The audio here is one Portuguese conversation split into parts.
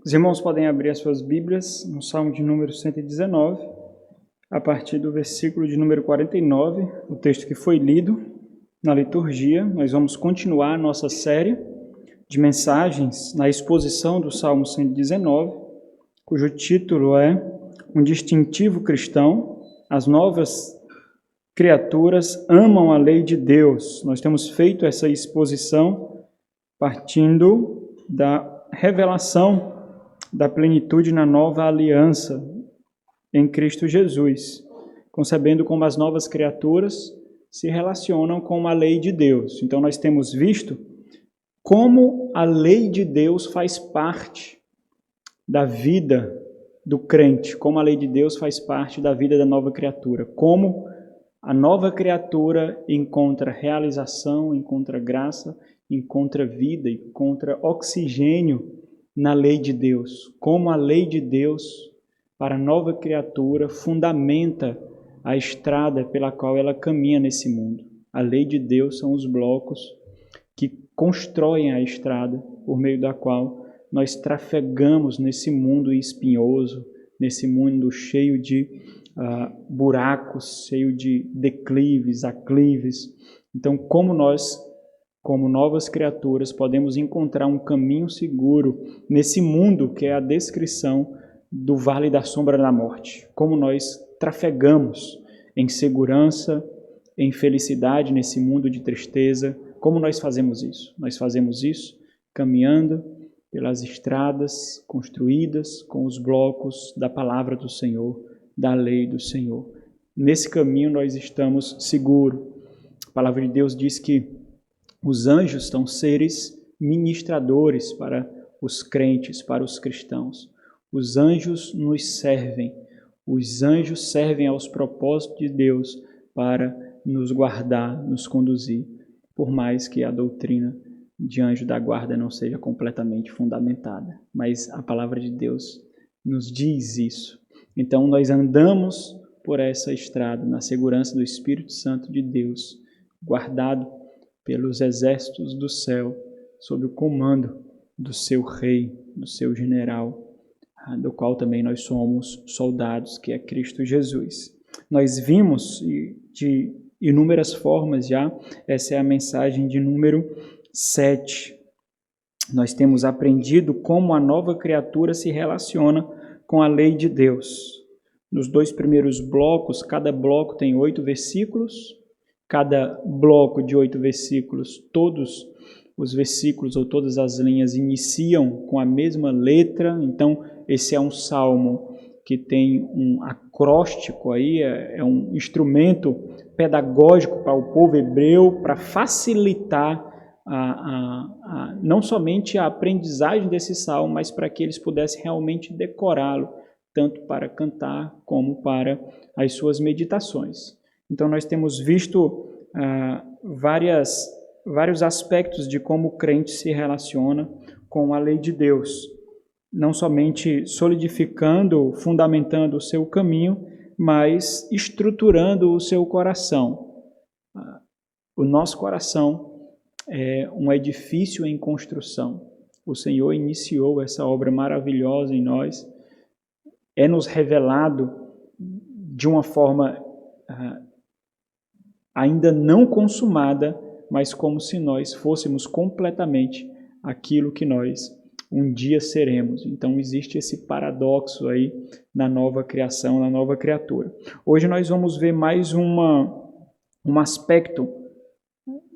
Os irmãos podem abrir as suas Bíblias no Salmo de número 119, a partir do versículo de número 49, o texto que foi lido na liturgia. Nós vamos continuar a nossa série de mensagens na exposição do Salmo 119, cujo título é Um Distintivo Cristão. As novas criaturas amam a lei de Deus. Nós temos feito essa exposição partindo da revelação da plenitude na nova aliança em Cristo Jesus, concebendo como as novas criaturas se relacionam com a lei de Deus. Então nós temos visto como a lei de Deus faz parte da vida do crente, como a lei de Deus faz parte da vida da nova criatura, como a nova criatura encontra realização, encontra graça, encontra vida, encontra oxigênio na lei de Deus, como a lei de Deus para a nova criatura fundamenta a estrada pela qual ela caminha nesse mundo. A lei de Deus são os blocos que constroem a estrada por meio da qual nós trafegamos nesse mundo espinhoso, nesse mundo cheio de buracos, cheio de declives, aclives. Então, como nós, como novas criaturas, podemos encontrar um caminho seguro nesse mundo que é a descrição do vale da sombra da morte. Como nós trafegamos em segurança, em felicidade nesse mundo de tristeza. Como nós fazemos isso? Nós fazemos isso caminhando pelas estradas construídas com os blocos da palavra do Senhor, da lei do Senhor. Nesse caminho nós estamos seguros. A palavra de Deus diz que os anjos são seres ministradores para os crentes, para os cristãos. Os anjos nos servem. Os anjos servem aos propósitos de Deus para nos guardar, nos conduzir, por mais que a doutrina de anjo da guarda não seja completamente fundamentada. Mas a palavra de Deus nos diz isso. Então nós andamos por essa estrada na segurança do Espírito Santo de Deus, guardado pelos exércitos do céu, sob o comando do seu rei, do seu general, do qual também nós somos soldados, que é Cristo Jesus. Nós vimos de inúmeras formas já, essa é a mensagem de número 7. Nós temos aprendido como a nova criatura se relaciona com a lei de Deus. Nos 2 primeiros blocos, cada bloco tem 8 versículos, cada bloco de 8 versículos, todos os versículos ou todas as linhas iniciam com a mesma letra. Então, esse é um salmo que tem um acróstico aí, é um instrumento pedagógico para o povo hebreu, para facilitar não somente a aprendizagem desse salmo, mas para que eles pudessem realmente decorá-lo, tanto para cantar como para as suas meditações. Então, nós temos visto vários aspectos de como o crente se relaciona com a lei de Deus. Não somente solidificando, fundamentando o seu caminho, mas estruturando o seu coração. O nosso coração é um edifício em construção. O Senhor iniciou essa obra maravilhosa em nós, é nos revelado de uma forma ainda não consumada, mas como se nós fôssemos completamente aquilo que nós um dia seremos. Então existe esse paradoxo aí na nova criação, na nova criatura. Hoje nós vamos ver mais um aspecto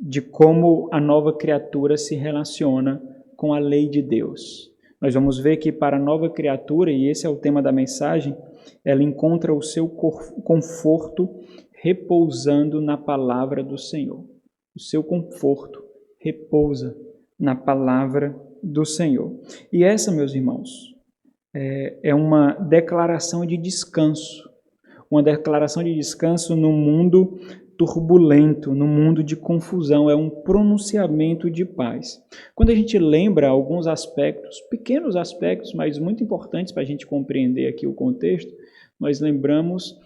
de como a nova criatura se relaciona com a lei de Deus. Nós vamos ver que para a nova criatura, e esse é o tema da mensagem, ela encontra o seu conforto repousando na palavra do Senhor. O seu conforto repousa na palavra do Senhor. E essa, meus irmãos, é uma declaração de descanso. Uma declaração de descanso no mundo turbulento, no mundo de confusão. É um pronunciamento de paz. Quando a gente lembra alguns aspectos, pequenos aspectos, mas muito importantes para a gente compreender aqui o contexto, nós lembramos,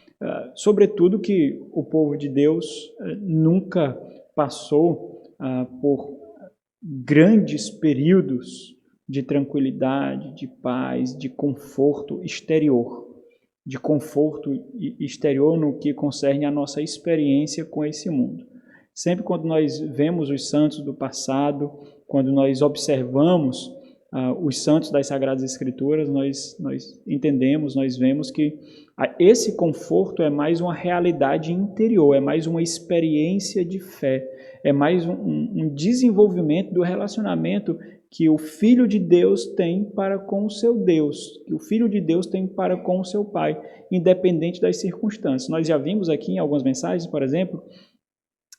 sobretudo, que o povo de Deus nunca passou por grandes períodos de tranquilidade, de paz, de conforto exterior. De conforto exterior no que concerne a nossa experiência com esse mundo. Sempre quando nós vemos os santos do passado, quando nós observamos os santos das Sagradas Escrituras, nós entendemos, nós vemos que esse conforto é mais uma realidade interior, é mais uma experiência de fé, é mais um desenvolvimento do relacionamento que o Filho de Deus tem para com o seu Deus, que o Filho de Deus tem para com o seu Pai, independente das circunstâncias. Nós já vimos aqui em algumas mensagens, por exemplo,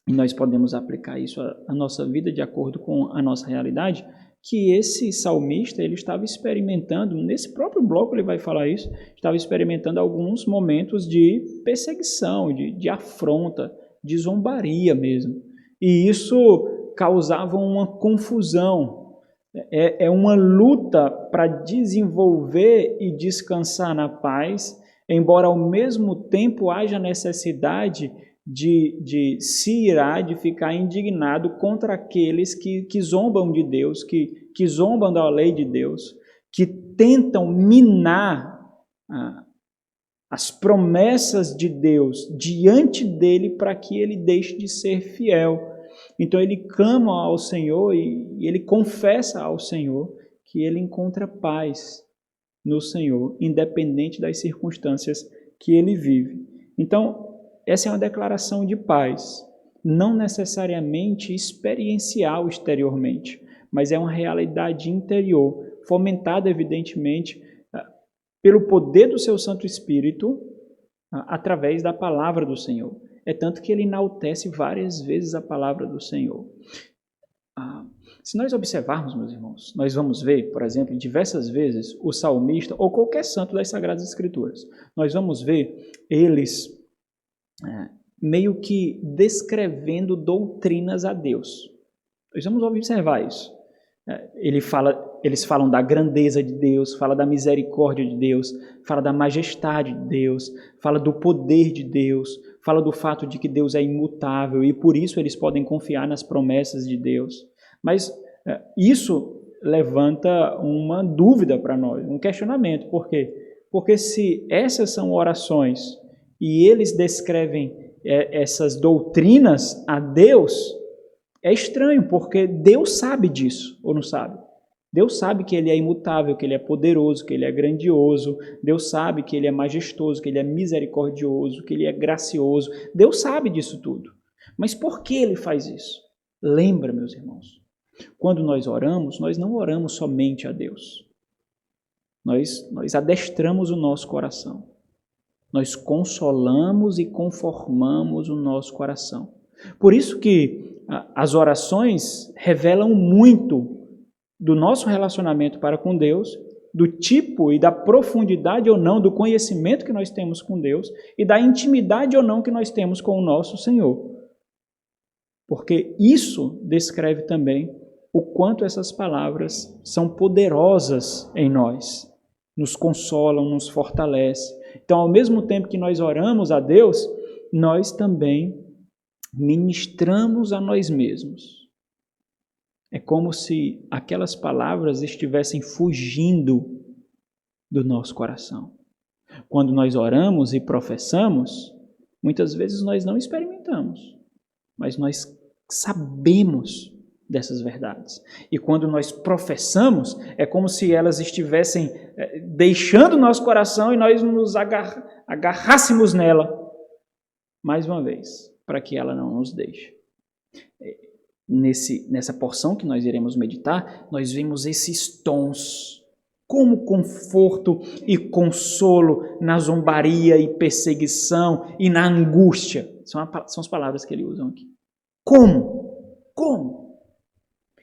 e nós podemos aplicar isso à nossa vida de acordo com a nossa realidade, que esse salmista ele estava experimentando, nesse próprio bloco ele vai falar isso, estava experimentando alguns momentos de perseguição, de afronta, de zombaria mesmo. E isso causava uma confusão. É uma luta para desenvolver e descansar na paz, embora ao mesmo tempo haja necessidade de se irar, de ficar indignado contra aqueles que zombam de Deus, que zombam da lei de Deus, que tentam minar as promessas de Deus diante dele para que ele deixe de ser fiel. Então ele clama ao Senhor e ele confessa ao Senhor que ele encontra paz no Senhor, independente das circunstâncias que ele vive. Então, essa é uma declaração de paz, não necessariamente experiencial exteriormente, mas é uma realidade interior, fomentada, evidentemente, pelo poder do seu Santo Espírito, através da palavra do Senhor. É tanto que ele enaltece várias vezes a palavra do Senhor. Se nós observarmos, meus irmãos, nós vamos ver, por exemplo, diversas vezes o salmista, ou qualquer santo das Sagradas Escrituras, nós vamos ver eles meio que descrevendo doutrinas a Deus. Nós vamos observar isso. Eles falam da grandeza de Deus, fala da misericórdia de Deus, fala da majestade de Deus, fala do poder de Deus, fala do fato de que Deus é imutável e por isso eles podem confiar nas promessas de Deus. Mas isso levanta uma dúvida para nós, um questionamento. Por quê? Porque se essas são orações e eles descrevem essas doutrinas a Deus, é estranho, porque Deus sabe disso, ou não sabe? Deus sabe que Ele é imutável, que Ele é poderoso, que Ele é grandioso. Deus sabe que Ele é majestoso, que Ele é misericordioso, que Ele é gracioso. Deus sabe disso tudo. Mas por que Ele faz isso? Lembra, meus irmãos, quando nós oramos, nós não oramos somente a Deus. Nós adestramos o nosso coração. Nós consolamos e conformamos o nosso coração. Por isso que as orações revelam muito do nosso relacionamento para com Deus, do tipo e da profundidade ou não do conhecimento que nós temos com Deus e da intimidade ou não que nós temos com o nosso Senhor. Porque isso descreve também o quanto essas palavras são poderosas em nós, nos consolam, nos fortalecem. Então, ao mesmo tempo que nós oramos a Deus, nós também ministramos a nós mesmos. É como se aquelas palavras estivessem fugindo do nosso coração. Quando nós oramos e professamos, muitas vezes nós não experimentamos, mas nós sabemos dessas verdades. E quando nós professamos, é como se elas estivessem deixando o nosso coração e nós nos agarrássemos nela mais uma vez, para que ela não nos deixe. Nessa porção que nós iremos meditar, nós vemos esses tons, como conforto e consolo na zombaria e perseguição e na angústia. São as palavras que ele usa aqui. Como?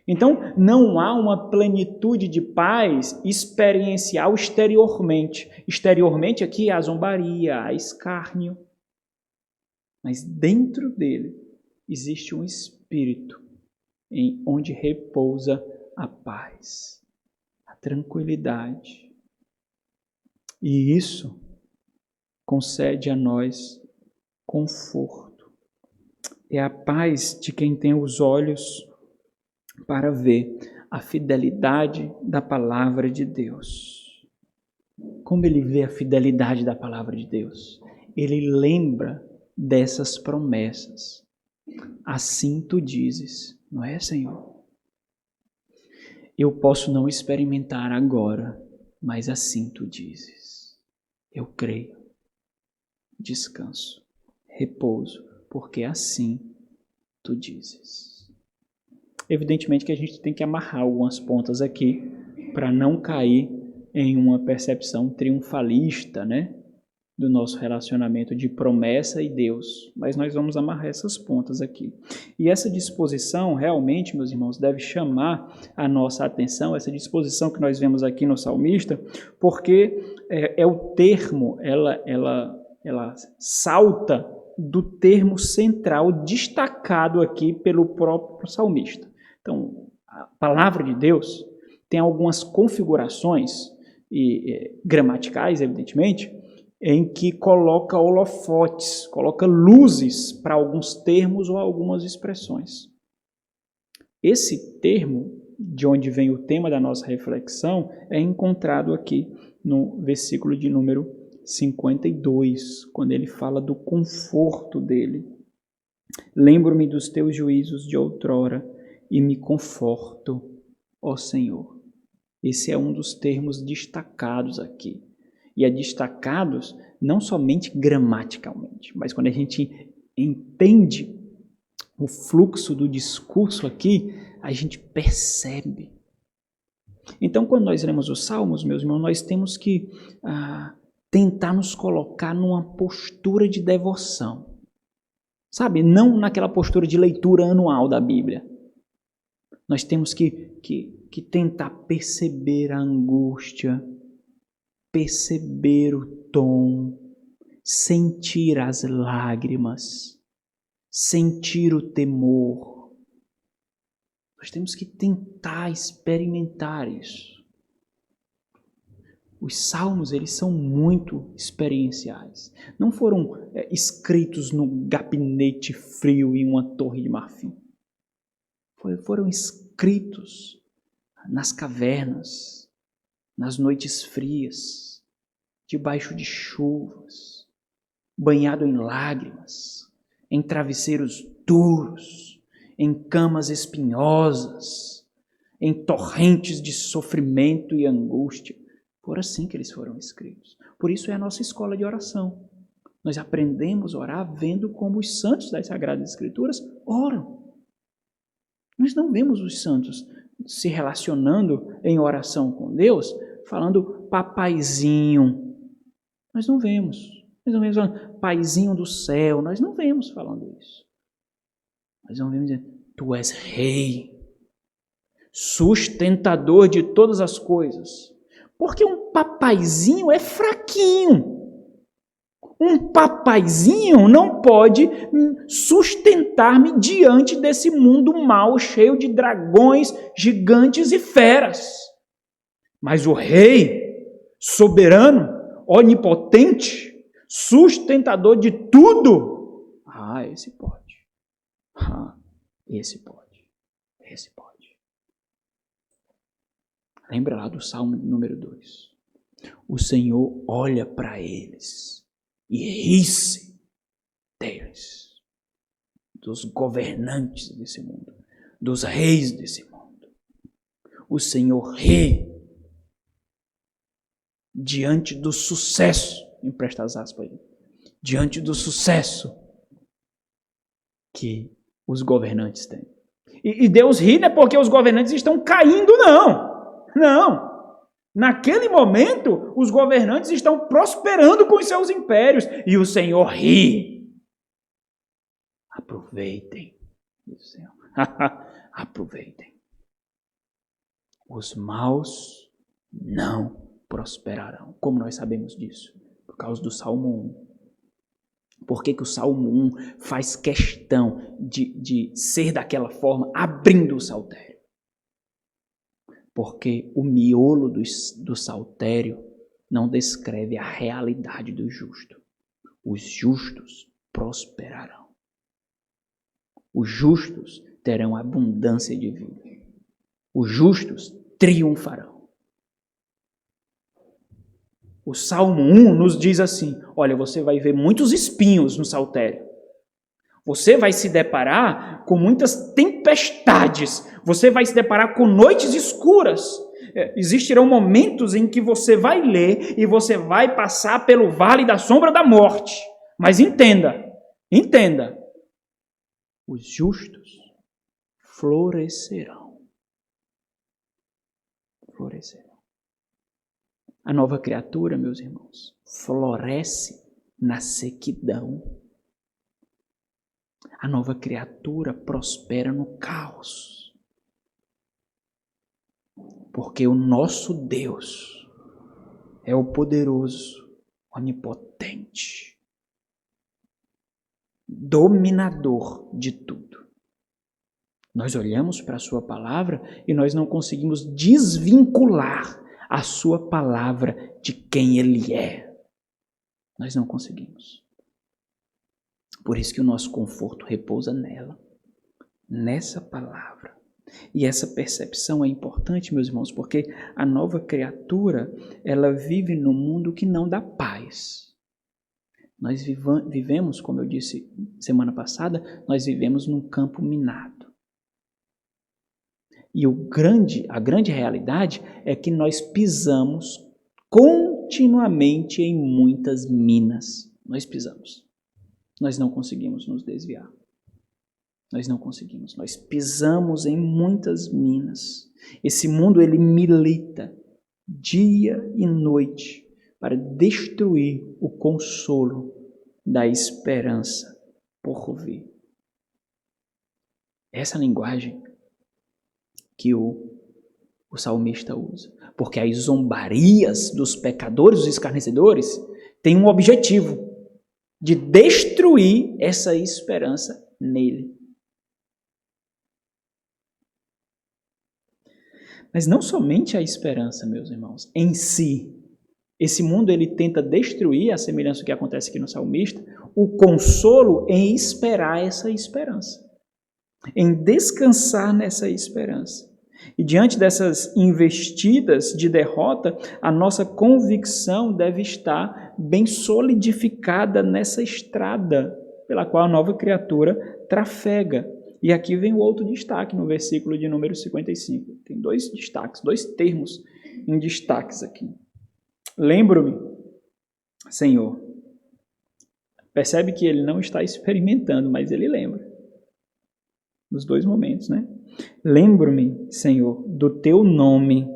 Então, não há uma plenitude de paz experiencial exteriormente. Exteriormente aqui há zombaria, há escárnio. Mas dentro dele existe um espírito onde repousa a paz, a tranquilidade. E isso concede a nós conforto. É a paz de quem tem os olhos para ver a fidelidade da palavra de Deus. Como ele vê a fidelidade da palavra de Deus? Ele lembra dessas promessas. Assim tu dizes, não é, Senhor? Eu posso não experimentar agora, mas assim tu dizes. Eu creio, descanso, repouso, porque assim tu dizes. Evidentemente que a gente tem que amarrar algumas pontas aqui para não cair em uma percepção triunfalista, né, do nosso relacionamento de promessa e Deus. Mas nós vamos amarrar essas pontas aqui. E essa disposição realmente, meus irmãos, deve chamar a nossa atenção, essa disposição que nós vemos aqui no salmista, porque é o termo, ela salta do termo central destacado aqui pelo próprio salmista. Então, a palavra de Deus tem algumas configurações gramaticais, evidentemente, em que coloca holofotes, coloca luzes para alguns termos ou algumas expressões. Esse termo, de onde vem o tema da nossa reflexão, é encontrado aqui no versículo de número 52, quando ele fala do conforto dele. Lembro-me dos teus juízos de outrora e me conforto, ó Senhor. Esse é um dos termos destacados aqui. E é destacados não somente gramaticalmente, mas quando a gente entende o fluxo do discurso aqui, a gente percebe. Então, quando nós lemos os Salmos, meus irmãos, nós temos que tentar nos colocar numa postura de devoção. Sabe, não naquela postura de leitura anual da Bíblia. Nós temos que tentar perceber a angústia, perceber o tom, sentir as lágrimas, sentir o temor. Nós temos que tentar experimentar isso. Os salmos, eles são muito experienciais. Não foram escritos no gabinete frio em uma torre de marfim. Foram escritos nas cavernas, nas noites frias, debaixo de chuvas, banhado em lágrimas, em travesseiros duros, em camas espinhosas, em torrentes de sofrimento e angústia. Foi assim que eles foram escritos. Por isso é a nossa escola de oração. Nós aprendemos a orar vendo como os santos das Sagradas Escrituras oram. Nós não vemos os santos se relacionando em oração com Deus, falando papaizinho. Nós não vemos. Nós não vemos falando paizinho do céu. Nós não vemos falando isso. Nós não vemos dizendo, tu és rei, sustentador de todas as coisas. Porque um papaizinho é fraquinho. Um papaizinho não pode sustentar-me diante desse mundo mau, cheio de dragões, gigantes e feras. Mas o rei, soberano, onipotente, sustentador de tudo, esse pode. Esse pode. Esse pode. Lembra lá do Salmo número 2. O Senhor olha para eles e ri-se deles, dos governantes desse mundo, dos reis desse mundo. O Senhor ri diante do sucesso, empresta as aspas aí, diante do sucesso que os governantes têm. E Deus ri não é porque os governantes estão caindo, não. Não. Naquele momento, os governantes estão prosperando com os seus impérios e o Senhor ri. Aproveitem, diz o Senhor. Aproveitem. Os maus não prosperarão. Como nós sabemos disso? Por causa do Salmo 1. Por que o Salmo 1 faz questão de ser daquela forma, abrindo o saltério? Porque o miolo do saltério não descreve a realidade do justo. Os justos prosperarão. Os justos terão abundância de vida. Os justos triunfarão. O Salmo 1 nos diz assim, olha, você vai ver muitos espinhos no saltério. Você vai se deparar com muitas tempestades. Você vai se deparar com noites escuras. Existirão momentos em que você vai ler e você vai passar pelo vale da sombra da morte. Mas entenda, os justos florescerão. A nova criatura, meus irmãos, floresce na sequidão. A nova criatura prospera no caos. Porque o nosso Deus é o poderoso, onipotente, dominador de tudo. Nós olhamos para a sua palavra e nós não conseguimos desvincular a sua palavra de quem ele é. Nós não conseguimos. Por isso que o nosso conforto repousa nela, nessa palavra. E essa percepção é importante, meus irmãos, porque a nova criatura, ela vive num mundo que não dá paz. Nós vivemos, como eu disse semana passada, nós vivemos num campo minado. E a grande realidade é que nós pisamos continuamente em muitas minas. Nós pisamos. Nós não conseguimos nos desviar. Nós não conseguimos. Nós pisamos em muitas minas. Esse mundo, ele milita dia e noite para destruir o consolo da esperança por vir. Essa linguagem que o salmista usa. Porque as zombarias dos pecadores, dos escarnecedores, têm um objetivo de destruir essa esperança nele. Mas não somente a esperança, meus irmãos, em si. Esse mundo, ele tenta destruir, a semelhança do que acontece aqui no salmista, o consolo em esperar essa esperança. Em descansar nessa esperança. E diante dessas investidas de derrota, a nossa convicção deve estar bem solidificada nessa estrada pela qual a nova criatura trafega. E aqui vem o outro destaque no versículo de número 55. Tem dois destaques, dois termos em destaques aqui. Lembro-me, Senhor. Percebe que ele não está experimentando, mas ele lembra. Nos dois momentos, né? Lembro-me, Senhor, do teu nome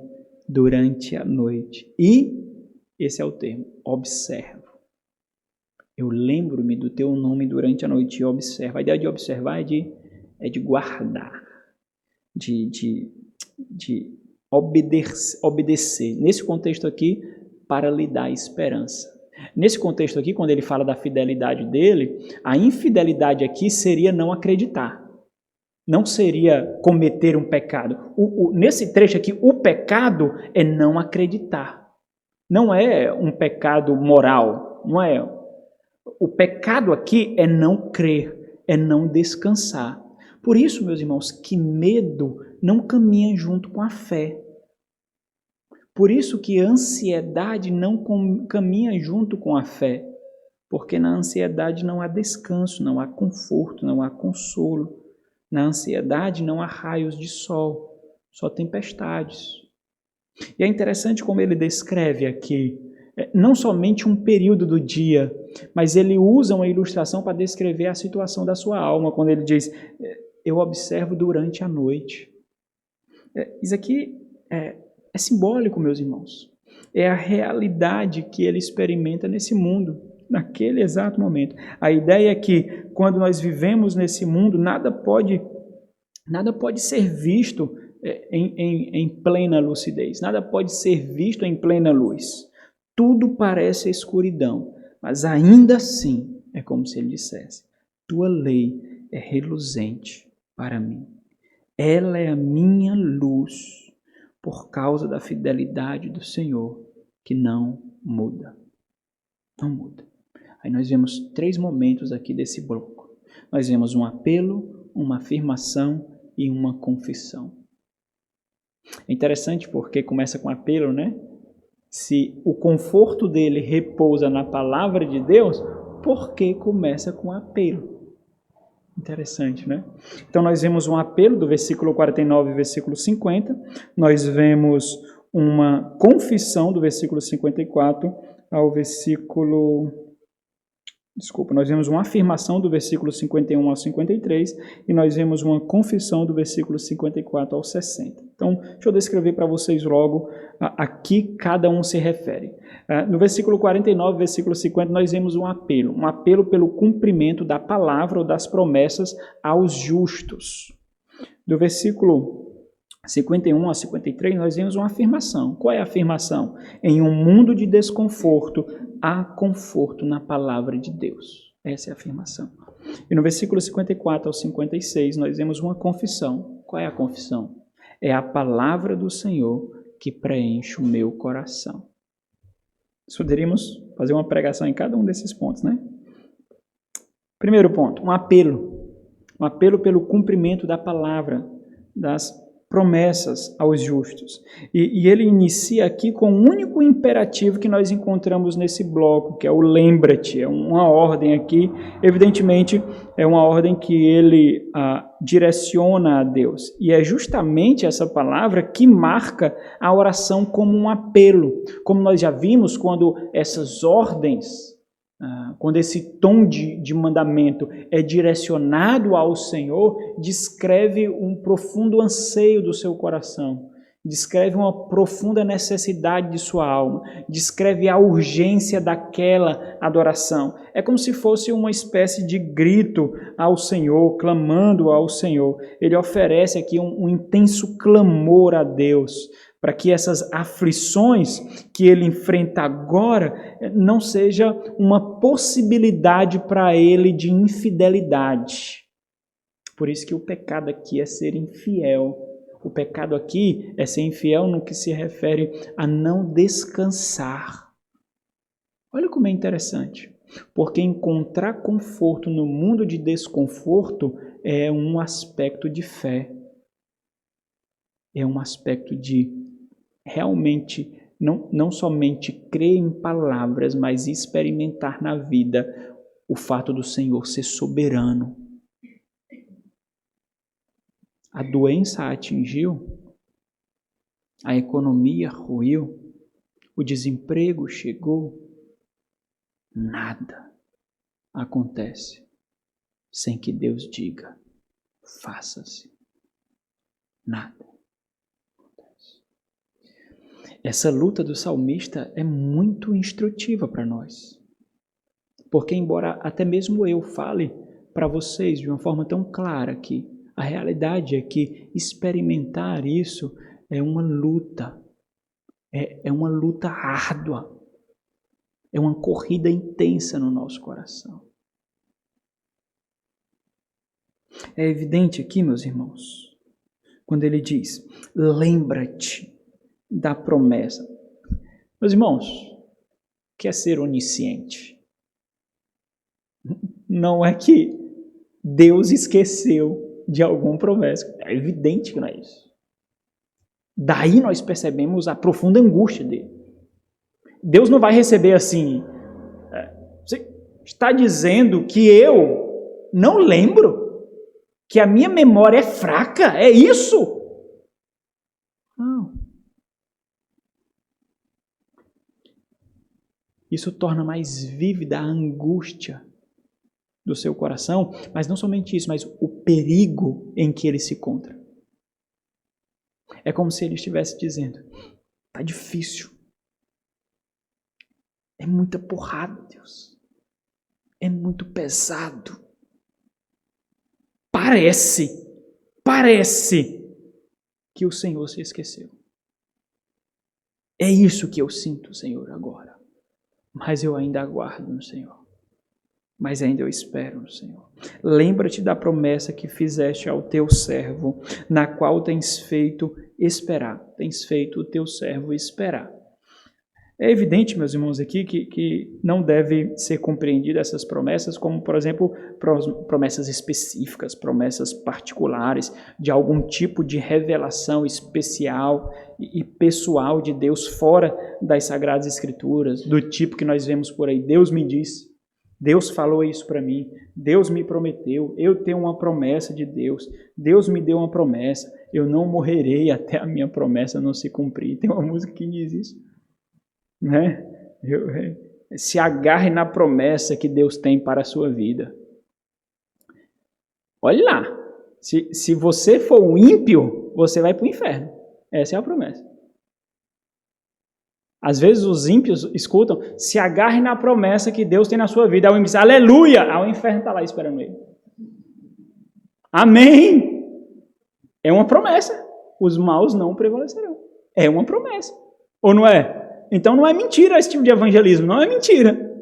durante a noite. E, esse é o termo, observo. Eu lembro-me do teu nome durante a noite e observo. A ideia de observar é de guardar, de obedecer. Nesse contexto aqui, para lhe dar esperança. Nesse contexto aqui, quando ele fala da fidelidade dele, a infidelidade aqui seria não acreditar. Não seria cometer um pecado. Nesse trecho aqui, o pecado é não acreditar. Não é um pecado moral. Não é. O pecado aqui é não crer, é não descansar. Por isso, meus irmãos, que medo não caminha junto com a fé. Por isso que a ansiedade não caminha junto com a fé. Porque na ansiedade não há descanso, não há conforto, não há consolo. Na ansiedade não há raios de sol, só tempestades. E é interessante como ele descreve aqui, não somente um período do dia, mas ele usa uma ilustração para descrever a situação da sua alma, quando ele diz, eu observo durante a noite. Isso aqui é simbólico, meus irmãos. É a realidade que ele experimenta nesse mundo, naquele exato momento. A ideia é que, quando nós vivemos nesse mundo, nada pode ser visto em plena lucidez, nada pode ser visto em plena luz. Tudo parece escuridão, mas ainda assim é como se ele dissesse, tua lei é reluzente para mim. Ela é a minha luz por causa da fidelidade do Senhor, que não muda. Não muda. Aí nós vemos 3 momentos aqui desse bloco. Nós vemos um apelo, uma afirmação e uma confissão. É interessante porque começa com apelo, né? Se o conforto dele repousa na palavra de Deus, por que começa com apelo? Interessante, né? Então nós vemos um apelo do versículo 49 e versículo 50, nós vemos uma confissão do versículo 54 ao versículo... nós vemos uma afirmação do versículo 51 ao 53 e nós vemos uma confissão do versículo 54 ao 60. Então, deixa eu descrever para vocês logo a que cada um se refere. No versículo 49, versículo 50, nós vemos um apelo pelo cumprimento da palavra ou das promessas aos justos. Do versículo 51 a 53, nós vemos uma afirmação. Qual é a afirmação? Em um mundo de desconforto, há conforto na palavra de Deus. Essa é a afirmação. E no versículo 54 ao 56, nós vemos uma confissão. Qual é a confissão? É a palavra do Senhor que preenche o meu coração. Poderíamos fazer uma pregação em cada um desses pontos, né? Primeiro ponto, um apelo. Um apelo pelo cumprimento da palavra, das promessas aos justos. E ele inicia aqui com um único imperativo que nós encontramos nesse bloco, que é o lembra-te. É uma ordem aqui, evidentemente, é uma ordem que ele direciona a Deus. E é justamente essa palavra que marca a oração como um apelo. Como nós já vimos, quando essas ordens... quando esse tom de mandamento é direcionado ao Senhor, descreve um profundo anseio do seu coração, descreve uma profunda necessidade de sua alma, descreve a urgência daquela adoração. É como se fosse uma espécie de grito ao Senhor, clamando ao Senhor. Ele oferece aqui um intenso clamor a Deus, para que essas aflições que ele enfrenta agora não seja uma possibilidade para ele de infidelidade. Por isso que o pecado aqui é ser infiel. O pecado aqui é ser infiel no que se refere a não descansar. Olha como é interessante. Porque encontrar conforto no mundo de desconforto é um aspecto de fé. É um aspecto de realmente, não somente crer em palavras, mas experimentar na vida o fato do Senhor ser soberano. A doença a atingiu, a economia ruiu, o desemprego chegou, nada acontece sem que Deus diga, faça-se. Nada. Essa luta do salmista é muito instrutiva para nós. Porque embora até mesmo eu fale para vocês de uma forma tão clara que a realidade é que experimentar isso é uma luta. É uma luta árdua. É uma corrida intensa no nosso coração. É evidente aqui, meus irmãos, quando ele diz, lembra-te da promessa. Meus irmãos, quer ser onisciente? Não é que Deus esqueceu de alguma promessa. É evidente que não é isso. Daí nós percebemos a profunda angústia dele. Deus não vai receber assim, você está dizendo que eu não lembro? Que a minha memória é fraca? É isso? Não. Isso torna mais vívida a angústia do seu coração, mas não somente isso, mas o perigo em que ele se encontra. É como se ele estivesse dizendo, está difícil. É muita porrada, Deus. É muito pesado. Parece que o Senhor se esqueceu. É isso que eu sinto, Senhor, agora. Mas eu ainda aguardo no Senhor. Mas ainda eu espero no Senhor. Lembra-te da promessa que fizeste ao teu servo, na qual tens feito esperar. Tens feito o teu servo esperar. É evidente, meus irmãos, aqui que não deve ser compreendida essas promessas como, por exemplo, promessas específicas, promessas particulares, de algum tipo de revelação especial e pessoal de Deus fora das Sagradas Escrituras, do tipo que nós vemos por aí. Deus me disse, Deus falou isso para mim, Deus me prometeu, eu tenho uma promessa de Deus, Deus me deu uma promessa, eu não morrerei até a minha promessa não se cumprir. Tem uma música que diz isso. Né? Se agarre na promessa que Deus tem para a sua vida. Olhe lá, se você for um ímpio, você vai para o inferno. Essa é a promessa. Às vezes os ímpios escutam, se agarre na promessa que Deus tem na sua vida. Aí o ímpio diz, aleluia! Aí o inferno está lá esperando ele. Amém! É uma promessa. Os maus não prevalecerão. É uma promessa. Ou não é? Então não é mentira esse tipo de evangelismo, não é mentira.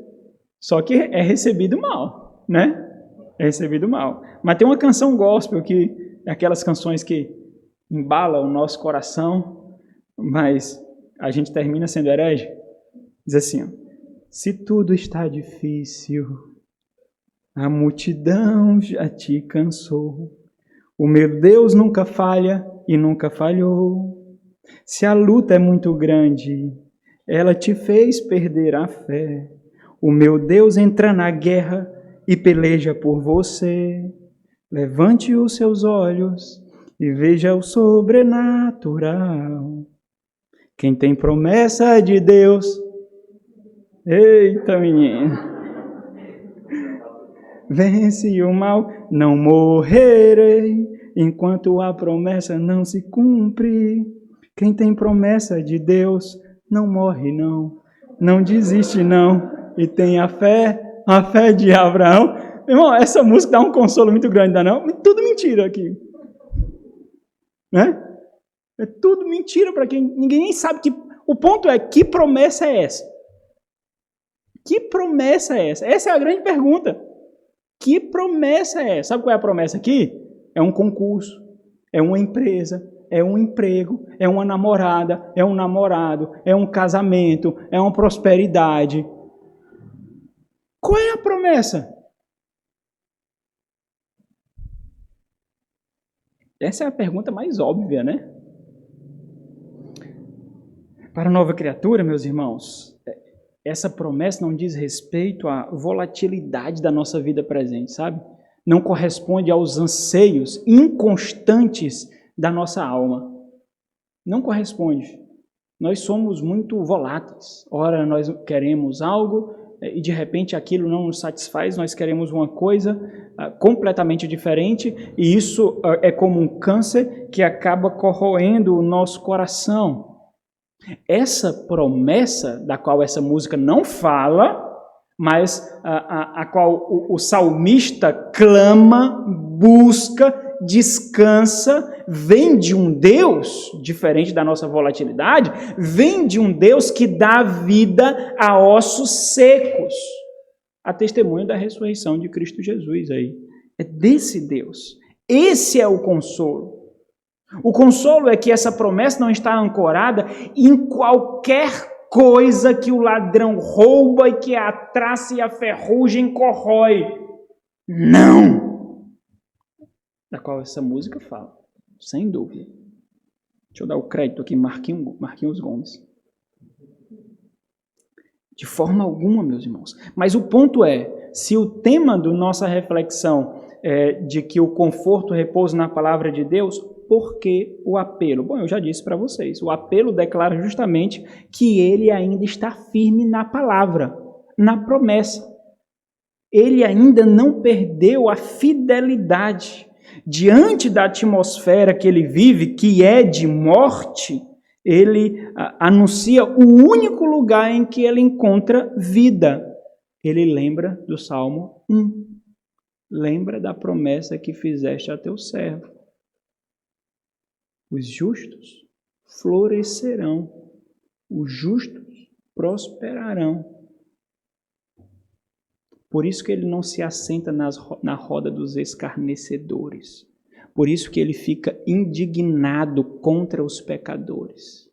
Só que é recebido mal, né? É recebido mal. Mas tem uma canção gospel que é aquelas canções que embalam o nosso coração, mas a gente termina sendo herege. Diz assim, ó, se tudo está difícil, a multidão já te cansou. O meu Deus nunca falha e nunca falhou. Se a luta é muito grande, ela te fez perder a fé. O meu Deus entra na guerra e peleja por você. Levante os seus olhos e veja o sobrenatural. Quem tem promessa de Deus... Eita, menino! Vence o mal, não morrerei, enquanto a promessa não se cumpre. Quem tem promessa de Deus... não morre não, não desiste não, e tem a fé de Abraão. Irmão, essa música dá um consolo muito grande, não? Tudo mentira aqui. Né? É tudo mentira para quem ninguém nem sabe. O ponto é, que promessa é essa? Que promessa é essa? Essa é a grande pergunta. Que promessa é essa? Sabe qual é a promessa aqui? É um concurso, é uma empresa, é um emprego, é uma namorada, é um namorado, é um casamento, é uma prosperidade. Qual é a promessa? Essa é a pergunta mais óbvia, né? Para a nova criatura, meus irmãos, essa promessa não diz respeito à volatilidade da nossa vida presente, sabe? Não corresponde aos anseios inconstantes da nossa alma. Não corresponde. Nós somos muito voláteis. Ora, nós queremos algo e de repente aquilo não nos satisfaz, nós queremos uma coisa completamente diferente e isso é como um câncer que acaba corroendo o nosso coração. Essa promessa, da qual essa música não fala, mas a qual o salmista clama, busca, descansa, vem de um Deus, diferente da nossa volatilidade, vem de um Deus que dá vida a ossos secos, a testemunho da ressurreição de Cristo Jesus aí. É desse Deus. Esse é o consolo. O consolo é que essa promessa não está ancorada em qualquer coisa que o ladrão rouba e que a traça e a ferrugem corrói. Não! Da qual essa música fala, sem dúvida. Deixa eu dar o crédito aqui, Marquinhos Gomes. De forma alguma, meus irmãos. Mas o ponto é, se o tema da nossa reflexão é de que o conforto repousa na palavra de Deus, por que o apelo? Bom, eu já disse para vocês, o apelo declara justamente que ele ainda está firme na palavra, na promessa. Ele ainda não perdeu a fidelidade. Diante da atmosfera que ele vive, que é de morte, ele anuncia o único lugar em que ele encontra vida. Ele lembra do Salmo 1. Lembra da promessa que fizeste a teu servo. Os justos florescerão, os justos prosperarão. Por isso que ele não se assenta na roda dos escarnecedores. Por isso que ele fica indignado contra os pecadores.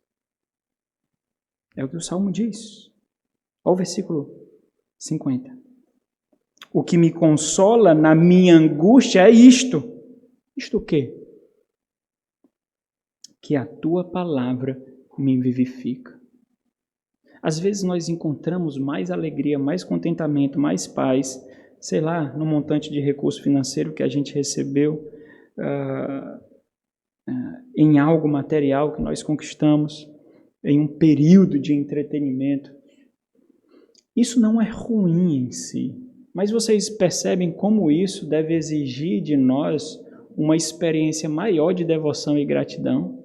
É o que o Salmo diz. Olha o versículo 50. O que me consola na minha angústia é isto. Isto o quê? Que a tua palavra me vivifica. Às vezes nós encontramos mais alegria, mais contentamento, mais paz, sei lá, no montante de recurso financeiro que a gente recebeu, em algo material que nós conquistamos, em um período de entretenimento. Isso não é ruim em si, mas vocês percebem como isso deve exigir de nós uma experiência maior de devoção e gratidão?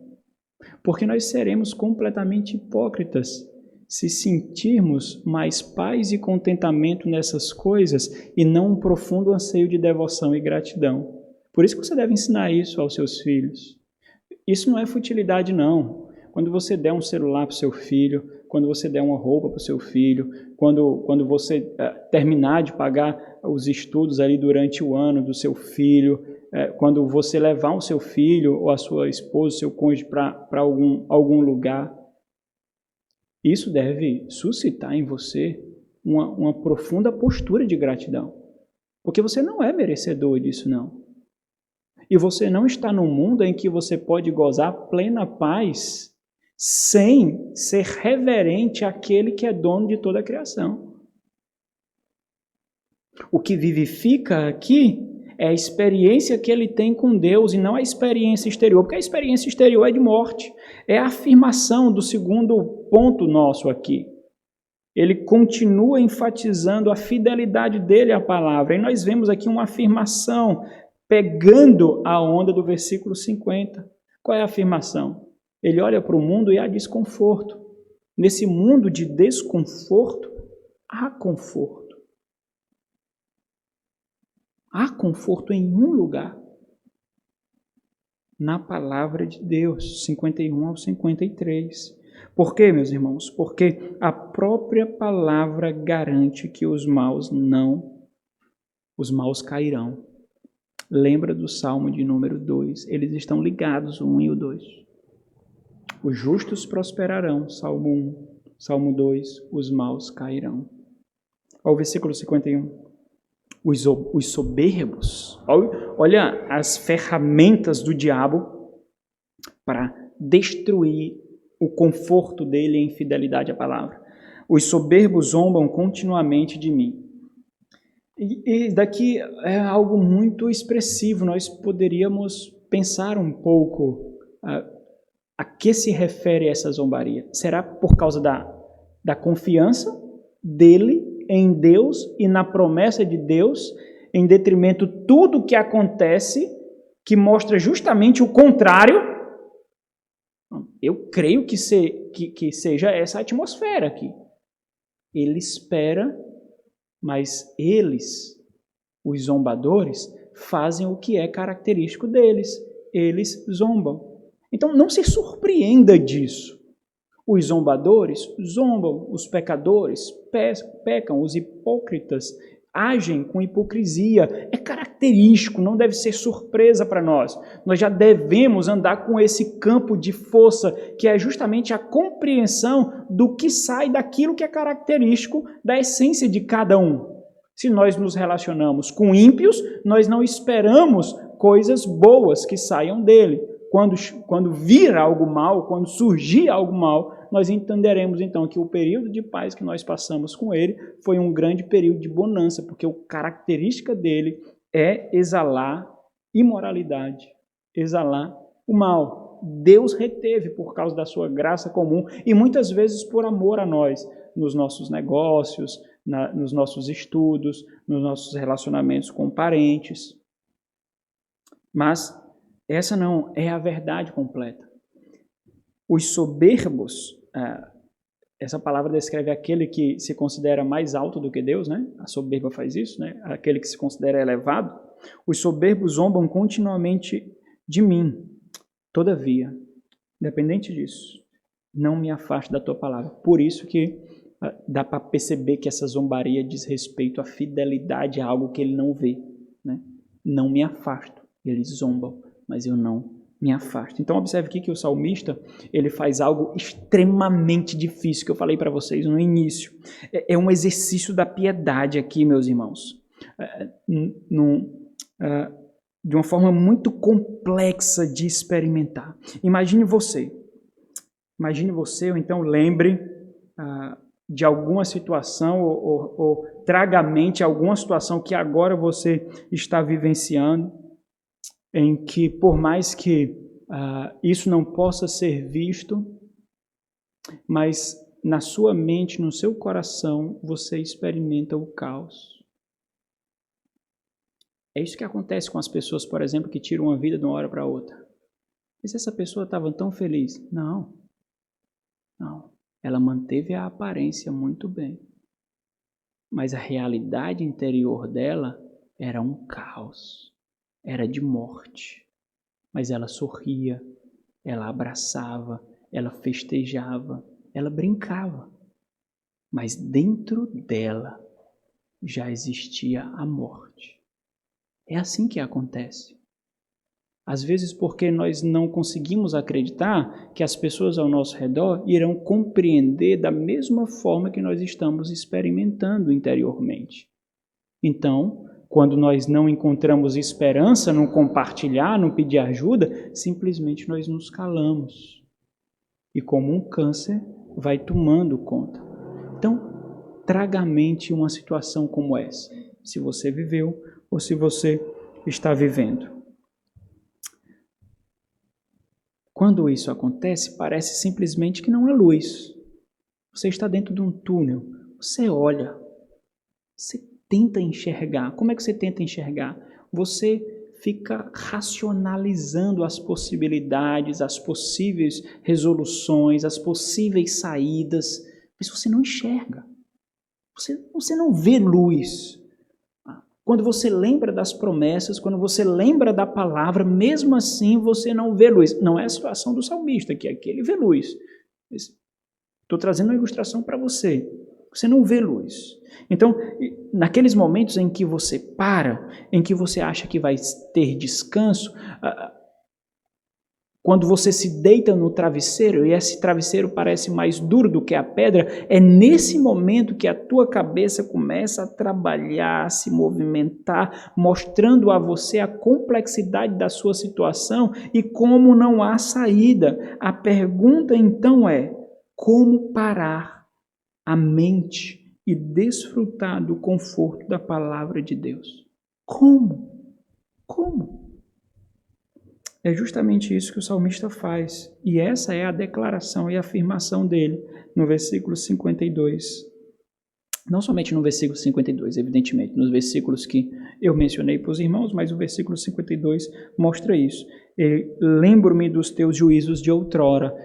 Porque nós seremos completamente hipócritas se sentirmos mais paz e contentamento nessas coisas e não um profundo anseio de devoção e gratidão. Por isso que você deve ensinar isso aos seus filhos. Isso não é futilidade, não. Quando você der um celular para o seu filho, quando você der uma roupa para o seu filho, quando você terminar de pagar os estudos ali durante o ano do seu filho, quando você levar o seu filho ou a sua esposa, o seu cônjuge para algum lugar, isso deve suscitar em você uma profunda postura de gratidão. Porque você não é merecedor disso, não. E você não está num mundo em que você pode gozar plena paz sem ser reverente àquele que é dono de toda a criação. O que vivifica aqui é a experiência que ele tem com Deus e não a experiência exterior, porque a experiência exterior é de morte. É a afirmação do segundo ponto nosso aqui. Ele continua enfatizando a fidelidade dele à palavra. E nós vemos aqui uma afirmação pegando a onda do versículo 50. Qual é a afirmação? Ele olha para o mundo e há desconforto. Nesse mundo de desconforto, há conforto. Há conforto em um lugar. Na palavra de Deus, 51 ao 53. Por quê, meus irmãos? Porque a própria palavra garante que os maus cairão. Lembra do Salmo de número 2. Eles estão ligados, o 1 e o 2. Os justos prosperarão, Salmo 1. Salmo 2, os maus cairão. Olha o versículo 51. Os soberbos, olha as ferramentas do diabo para destruir o conforto dele em fidelidade à palavra. Os soberbos zombam continuamente de mim. E daqui é algo muito expressivo, nós poderíamos pensar um pouco a que se refere essa zombaria. Será por causa da confiança dele em Deus e na promessa de Deus, em detrimento de tudo que acontece, que mostra justamente o contrário? Eu creio que seja essa a atmosfera aqui. Ele espera, mas eles, os zombadores, fazem o que é característico deles. Eles zombam. Então não se surpreenda disso. Os zombadores zombam, os pecadores pecam, os hipócritas agem com hipocrisia. É característico, não deve ser surpresa para nós. Nós já devemos andar com esse campo de força, que é justamente a compreensão do que sai daquilo que é característico da essência de cada um. Se nós nos relacionamos com ímpios, nós não esperamos coisas boas que saiam dele. Quando vir algo mal, quando surgir algo mal, nós entenderemos então que o período de paz que nós passamos com ele foi um grande período de bonança, porque a característica dele é exalar imoralidade, exalar o mal. Deus reteve por causa da sua graça comum e muitas vezes por amor a nós, nos nossos negócios, nos nossos estudos, nos nossos relacionamentos com parentes. Mas essa não é a verdade completa. Os soberbos, essa palavra descreve aquele que se considera mais alto do que Deus, né? A soberba faz isso, né? Aquele que se considera elevado. Os soberbos zombam continuamente de mim. Todavia, independente disso, não me afaste da tua palavra. Por isso que dá para perceber que essa zombaria diz respeito à fidelidade a algo que ele não vê, né? Não me afasto. Eles zombam, mas eu não me afaste. Então observe aqui que o salmista, ele faz algo extremamente difícil, que eu falei para vocês no início. É um exercício da piedade aqui, meus irmãos. De uma forma muito complexa de experimentar. Imagine você, ou então lembre de alguma situação, ou traga à mente alguma situação que agora você está vivenciando, em que, por mais que isso não possa ser visto, mas na sua mente, no seu coração, você experimenta o caos. É isso que acontece com as pessoas, por exemplo, que tiram a vida de uma hora para outra. Mas essa pessoa estava tão feliz? Não. Ela manteve a aparência muito bem. Mas a realidade interior dela era um caos. Era de morte. Mas ela sorria, ela abraçava, ela festejava, ela brincava. Mas dentro dela já existia a morte. É assim que acontece. Às vezes porque nós não conseguimos acreditar que as pessoas ao nosso redor irão compreender da mesma forma que nós estamos experimentando interiormente. Então, quando nós não encontramos esperança no compartilhar, no pedir ajuda, simplesmente nós nos calamos. E como um câncer, vai tomando conta. Então, traga à mente uma situação como essa, se você viveu ou se você está vivendo. Quando isso acontece, parece simplesmente que não há luz. Você está dentro de um túnel, você olha, você tenta enxergar. Como é que você tenta enxergar? Você fica racionalizando as possibilidades, as possíveis resoluções, as possíveis saídas, mas você não enxerga. Você não vê luz. Quando você lembra das promessas, quando você lembra da palavra, mesmo assim você não vê luz. Não é a situação do salmista, que aqui ele vê luz. Estou trazendo uma ilustração para você. Você não vê luz. Então, naqueles momentos em que você para, em que você acha que vai ter descanso, quando você se deita no travesseiro e esse travesseiro parece mais duro do que a pedra, é nesse momento que a tua cabeça começa a trabalhar, a se movimentar, mostrando a você a complexidade da sua situação e como não há saída. A pergunta então é: como parar a mente e desfrutar do conforto da palavra de Deus? Como? É justamente isso que o salmista faz. E essa é a declaração e a afirmação dele no versículo 52. Não somente no versículo 52, evidentemente, nos versículos que eu mencionei para os irmãos, mas o versículo 52 mostra isso. Lembro-me dos teus juízos de outrora.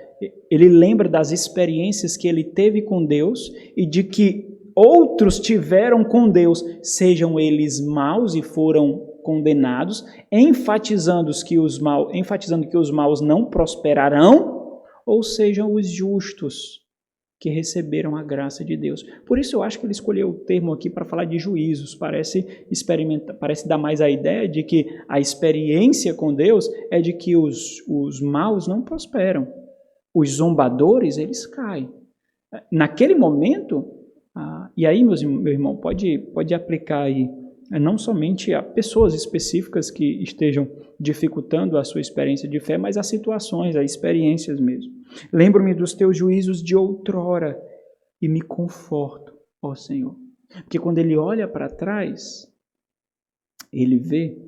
Ele lembra das experiências que ele teve com Deus e de que outros tiveram com Deus, sejam eles maus e foram condenados, enfatizando que os maus não prosperarão, ou sejam os justos que receberam a graça de Deus. Por isso eu acho que ele escolheu o termo aqui para falar de juízos. Parece dar mais a ideia de que a experiência com Deus é de que os maus não prosperam. Os zombadores, eles caem. Naquele momento, e aí, meu irmão, pode aplicar aí, não somente a pessoas específicas que estejam dificultando a sua experiência de fé, mas a situações, a experiências mesmo. Lembro-me dos teus juízos de outrora e me conforto, ó Senhor. Porque quando ele olha para trás, ele vê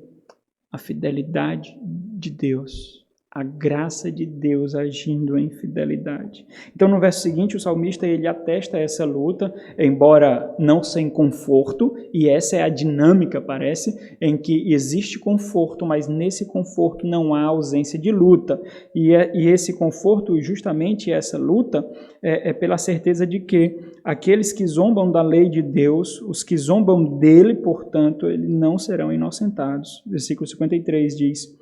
a fidelidade de Deus, a graça de Deus agindo em fidelidade. Então, no verso seguinte, o salmista ele atesta essa luta, embora não sem conforto, e essa é a dinâmica, parece, em que existe conforto, mas nesse conforto não há ausência de luta. E esse conforto, justamente essa luta, é pela certeza de que aqueles que zombam da lei de Deus, os que zombam dele, portanto, eles não serão inocentados. Versículo 53 diz: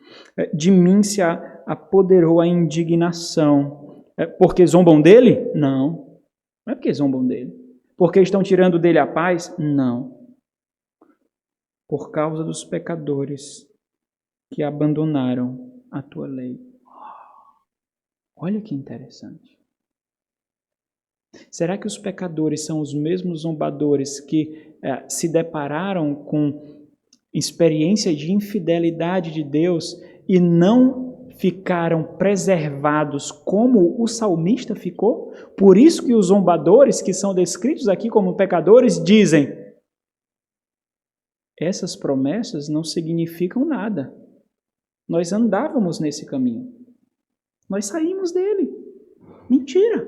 de mim se apoderou a indignação. Porque zombam dele? Não. Não é porque zombam dele. Porque estão tirando dele a paz? Não. Por causa dos pecadores que abandonaram a tua lei. Olha que interessante. Será que os pecadores são os mesmos zombadores que se depararam com experiência de infidelidade de Deus e não ficaram preservados como o salmista ficou? Por isso que os zombadores, que são descritos aqui como pecadores, dizem: essas promessas não significam nada. Nós andávamos nesse caminho. Nós saímos dele. Mentira.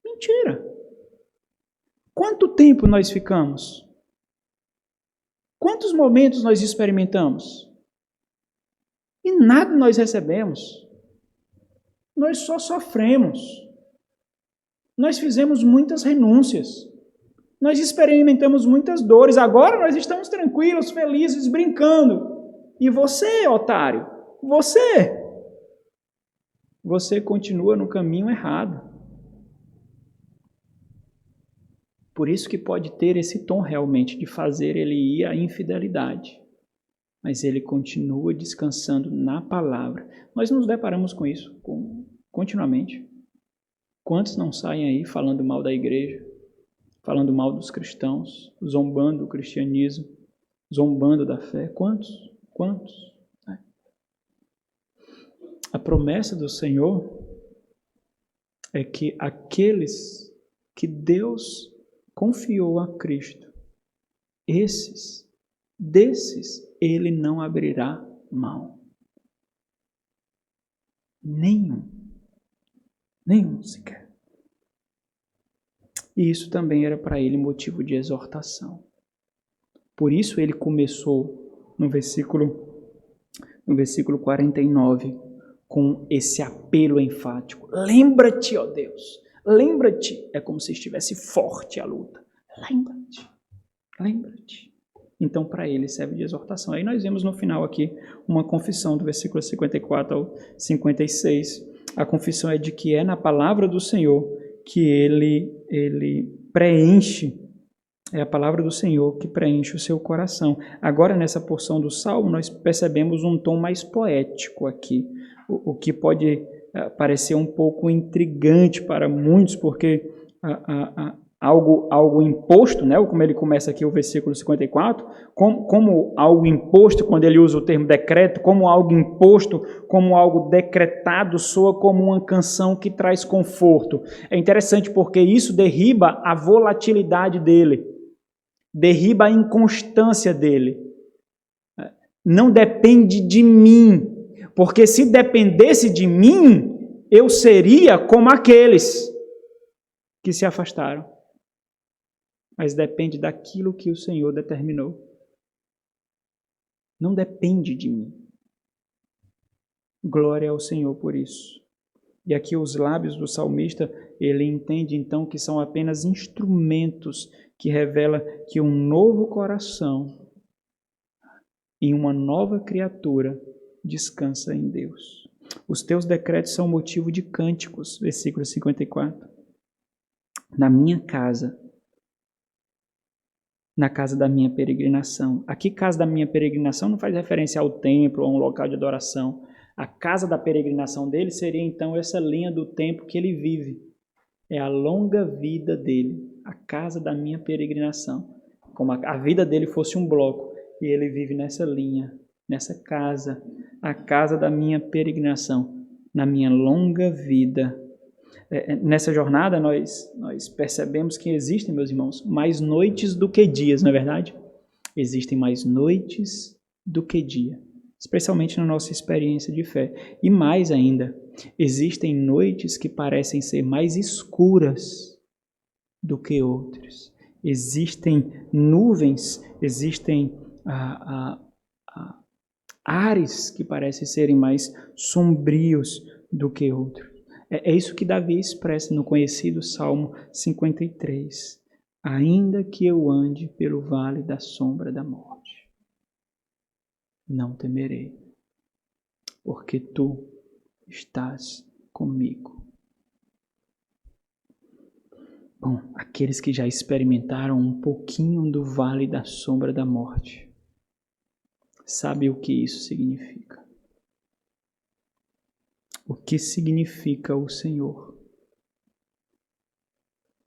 Mentira. Quanto tempo nós ficamos? Quantos momentos nós experimentamos? E nada nós recebemos. Nós só sofremos. Nós fizemos muitas renúncias. Nós experimentamos muitas dores. Agora nós estamos tranquilos, felizes, brincando. E você, otário, você continua no caminho errado. Por isso que pode ter esse tom realmente de fazer ele ir à infidelidade. Mas ele continua descansando na palavra. Nós nos deparamos com isso continuamente. Quantos não saem aí falando mal da igreja, falando mal dos cristãos, zombando do cristianismo, zombando da fé? Quantos? A promessa do Senhor é que aqueles que Deus confiou a Cristo, desses ele não abrirá mão. Nenhum sequer. E isso também era para ele motivo de exortação. Por isso ele começou no versículo 49 com esse apelo enfático. Lembra-te, ó Deus, lembra-te. É como se estivesse forte a luta. Lembra-te. Então, para ele serve de exortação. Aí nós vemos no final aqui uma confissão do versículo 54 ao 56. A confissão é de que é na palavra do Senhor que ele preenche, é a palavra do Senhor que preenche o seu coração. Agora, nessa porção do Salmo, nós percebemos um tom mais poético aqui, o que pode parecer um pouco intrigante para muitos, porque algo imposto, né? Como ele começa aqui o versículo 54, como algo imposto, quando ele usa o termo decreto, como algo imposto, como algo decretado, soa como uma canção que traz conforto. É interessante porque isso derriba a volatilidade dele, derriba a inconstância dele. Não depende de mim, porque se dependesse de mim, eu seria como aqueles que se afastaram. Mas depende daquilo que o Senhor determinou. Não depende de mim. Glória ao Senhor por isso. E aqui os lábios do salmista, ele entende então que são apenas instrumentos que revelam que um novo coração e uma nova criatura descansa em Deus. Os teus decretos são motivo de cânticos, versículo 54. Na minha casa, na casa da minha peregrinação. Aqui, casa da minha peregrinação não faz referência ao templo, a um local de adoração. A casa da peregrinação dele seria, então, essa linha do tempo que ele vive. É a longa vida dele, a casa da minha peregrinação. Como a vida dele fosse um bloco, e ele vive nessa linha, nessa casa, a casa da minha peregrinação, na minha longa vida. Nessa jornada, nós percebemos que existem, meus irmãos, mais noites do que dias, não é verdade? Existem mais noites do que dia, especialmente na nossa experiência de fé. E mais ainda, existem noites que parecem ser mais escuras do que outras. Existem nuvens, existem ares que parecem serem mais sombrios do que outros. É isso que Davi expressa no conhecido Salmo 53. Ainda que eu ande pelo vale da sombra da morte, não temerei, porque tu estás comigo. Bom, aqueles que já experimentaram um pouquinho do vale da sombra da morte, sabem o que isso significa. o que significa o Senhor.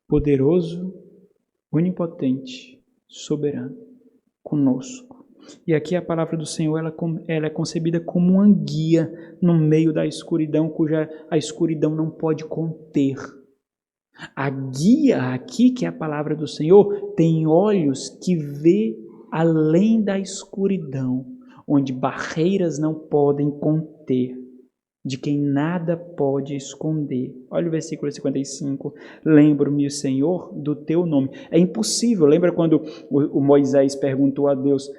Poderoso, onipotente, soberano, conosco. E aqui a palavra do Senhor ela é concebida como uma guia no meio da escuridão, cuja a escuridão não pode conter. A guia aqui, que é a palavra do Senhor, tem olhos que vê além da escuridão, onde barreiras não podem conter, de quem nada pode esconder. Olha o versículo 55. Lembro-me, Senhor, do teu nome. É impossível. Lembra quando o Moisés perguntou a Deus,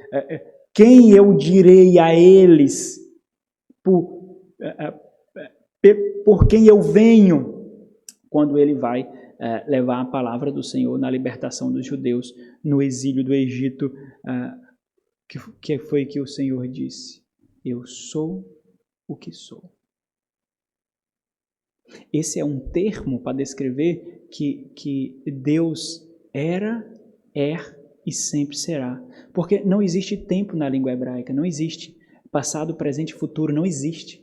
quem eu direi a eles por quem eu venho? Quando ele vai levar a palavra do Senhor na libertação dos judeus no exílio do Egito, que foi que o Senhor disse: eu sou o que sou. Esse é um termo para descrever que Deus era, é e sempre será. Porque não existe tempo na língua hebraica, não existe. Passado, presente e futuro, não existe.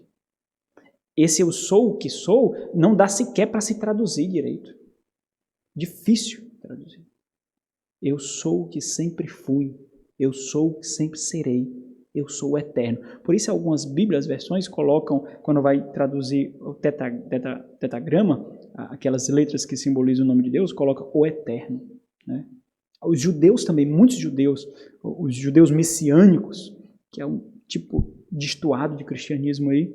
Esse eu sou o que sou não dá sequer para se traduzir direito. Difícil traduzir. Eu sou o que sempre fui. Eu sou o que sempre serei. Eu sou o eterno. Por isso algumas Bíblias, versões, colocam, quando vai traduzir o tetagrama, aquelas letras que simbolizam o nome de Deus, coloca o eterno. Né? Os judeus também, muitos judeus, os judeus messiânicos, que é um tipo destoado de cristianismo aí,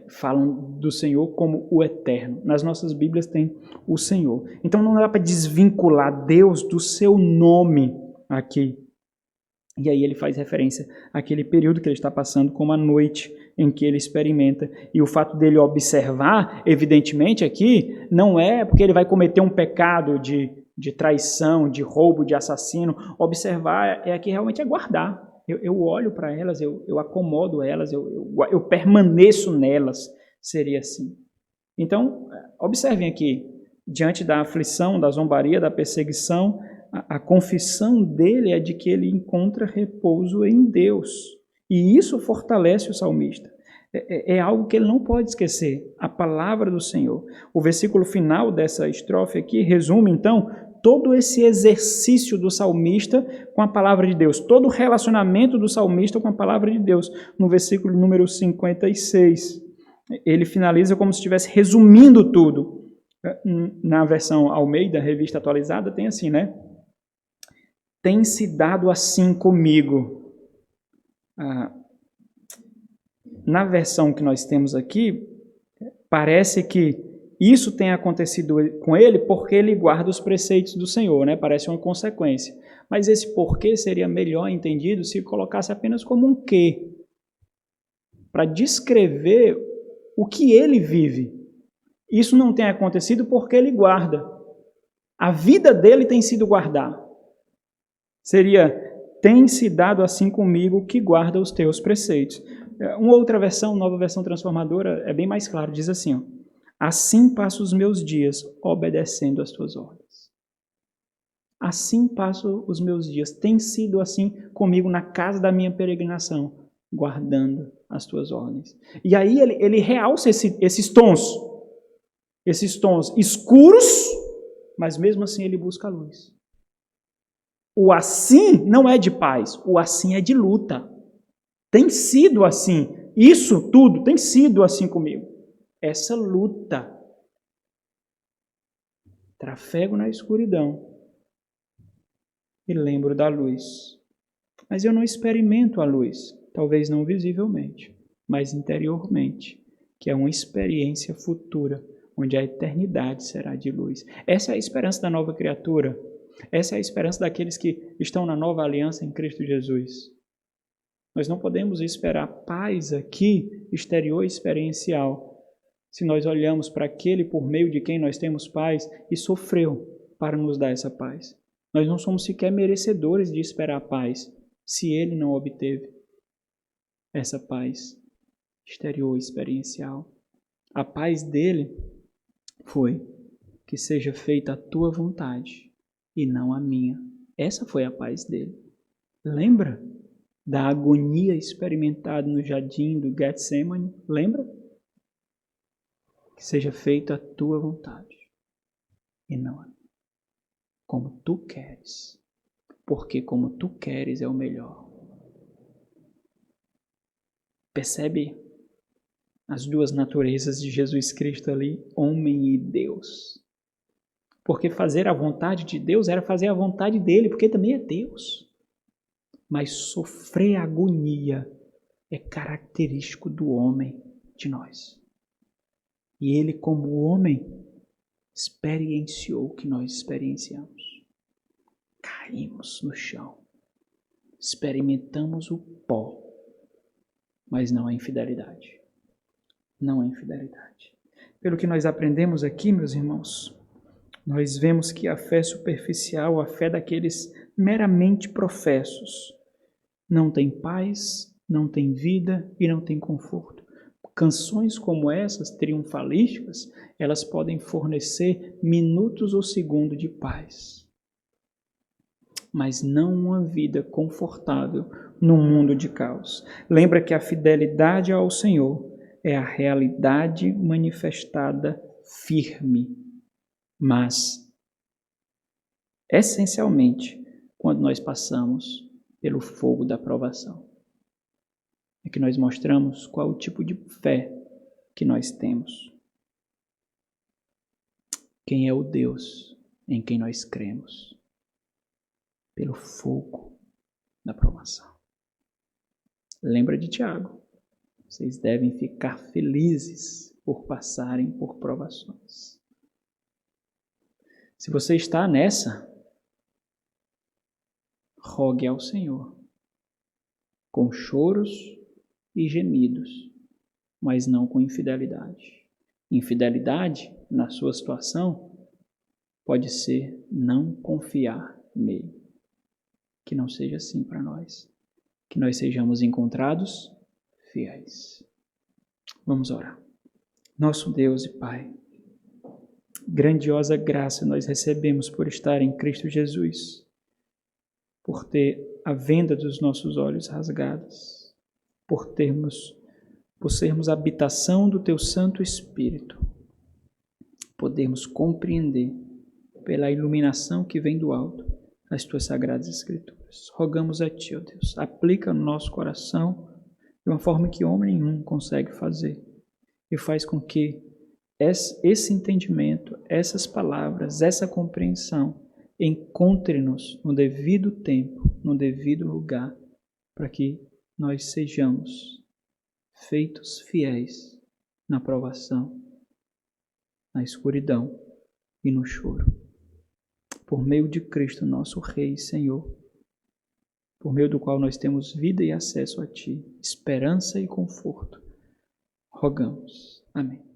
falam do Senhor como o eterno. Nas nossas Bíblias tem o Senhor. Então não dá para desvincular Deus do seu nome aqui. E aí ele faz referência àquele período que ele está passando como a noite em que ele experimenta. E o fato dele observar, evidentemente aqui, não é porque ele vai cometer um pecado de traição, de roubo, de assassino. Observar é aqui realmente é guardar. Eu olho para elas, eu acomodo elas, eu permaneço nelas, seria assim. Então, observem aqui, diante da aflição, da zombaria, da perseguição, a confissão dele é de que ele encontra repouso em Deus. E isso fortalece o salmista. É algo que ele não pode esquecer, a palavra do Senhor. O versículo final dessa estrofe aqui resume, então, todo esse exercício do salmista com a palavra de Deus, todo o relacionamento do salmista com a palavra de Deus. No versículo número 56, ele finaliza como se estivesse resumindo tudo. Na versão Almeida, revista atualizada, tem assim, né? Tem se dado assim comigo. Na versão que nós temos aqui, parece que isso tem acontecido com ele porque ele guarda os preceitos do Senhor, né? Parece uma consequência. Mas esse porquê seria melhor entendido se colocasse apenas como um quê, para descrever o que ele vive. Isso não tem acontecido porque ele guarda. A vida dele tem sido guardar. Seria, tem se dado assim comigo que guarda os teus preceitos. Uma outra versão, nova versão transformadora, é bem mais claro, diz assim, ó, assim passo os meus dias obedecendo às tuas ordens. Assim passo os meus dias. Tem sido assim comigo na casa da minha peregrinação, guardando as tuas ordens. E aí ele realça esses tons escuros, mas mesmo assim ele busca a luz. O assim não é de paz, o assim é de luta. Tem sido assim. Isso tudo tem sido assim comigo. Essa luta. Trafego na escuridão e lembro da luz. Mas eu não experimento a luz, talvez não visivelmente, mas interiormente, que é uma experiência futura, onde a eternidade será de luz. Essa é a esperança da nova criatura. Essa é a esperança daqueles que estão na nova aliança em Cristo Jesus. Nós não podemos esperar paz aqui, exterior experiencial, se nós olhamos para aquele por meio de quem nós temos paz e sofreu para nos dar essa paz. Nós não somos sequer merecedores de esperar a paz, se ele não obteve essa paz exterior experiencial. A paz dele foi que seja feita a tua vontade e não a minha. Essa foi a paz dele. Lembra da agonia experimentada no jardim do Getsemane? Lembra? Que seja feita a tua vontade e não a minha. Como tu queres, porque como tu queres é o melhor. Percebe as duas naturezas de Jesus Cristo ali, homem e Deus. Porque fazer a vontade de Deus era fazer a vontade dele, porque também é Deus. Mas sofrer agonia é característico do homem, de nós. E ele, como homem, experienciou o que nós experienciamos. Caímos no chão. Experimentamos o pó, mas não a infidelidade. Não a infidelidade. Pelo que nós aprendemos aqui, meus irmãos, nós vemos que a fé superficial, a fé daqueles meramente professos, não tem paz, não tem vida e não tem conforto. Canções como essas, triunfalísticas, elas podem fornecer minutos ou segundos de paz, mas não uma vida confortável num mundo de caos. Lembra que a fidelidade ao Senhor é a realidade manifestada firme, mas, essencialmente, quando nós passamos pelo fogo da provação. É que nós mostramos qual o tipo de fé que nós temos. Quem é o Deus em quem nós cremos. Pelo fogo da provação. Lembra de Tiago. Vocês devem ficar felizes por passarem por provações. Se você está nessa, rogue ao Senhor, com choros e gemidos, mas não com infidelidade. Infidelidade, na sua situação, pode ser não confiar nele. Que não seja assim para nós. Que nós sejamos encontrados fiéis. Vamos orar. Nosso Deus e Pai, grandiosa graça nós recebemos por estar em Cristo Jesus, por ter a venda dos nossos olhos rasgadas, por sermos a habitação do Teu Santo Espírito, podemos compreender pela iluminação que vem do alto as Tuas Sagradas Escrituras. Rogamos a Ti, ó Deus, aplica no nosso coração de uma forma que homem nenhum consegue fazer e faz com que esse entendimento, essas palavras, essa compreensão encontre-nos no devido tempo, no devido lugar, para que nós sejamos feitos fiéis na provação, na escuridão e no choro. Por meio de Cristo, nosso Rei e Senhor, por meio do qual nós temos vida e acesso a Ti, esperança e conforto, rogamos. Amém.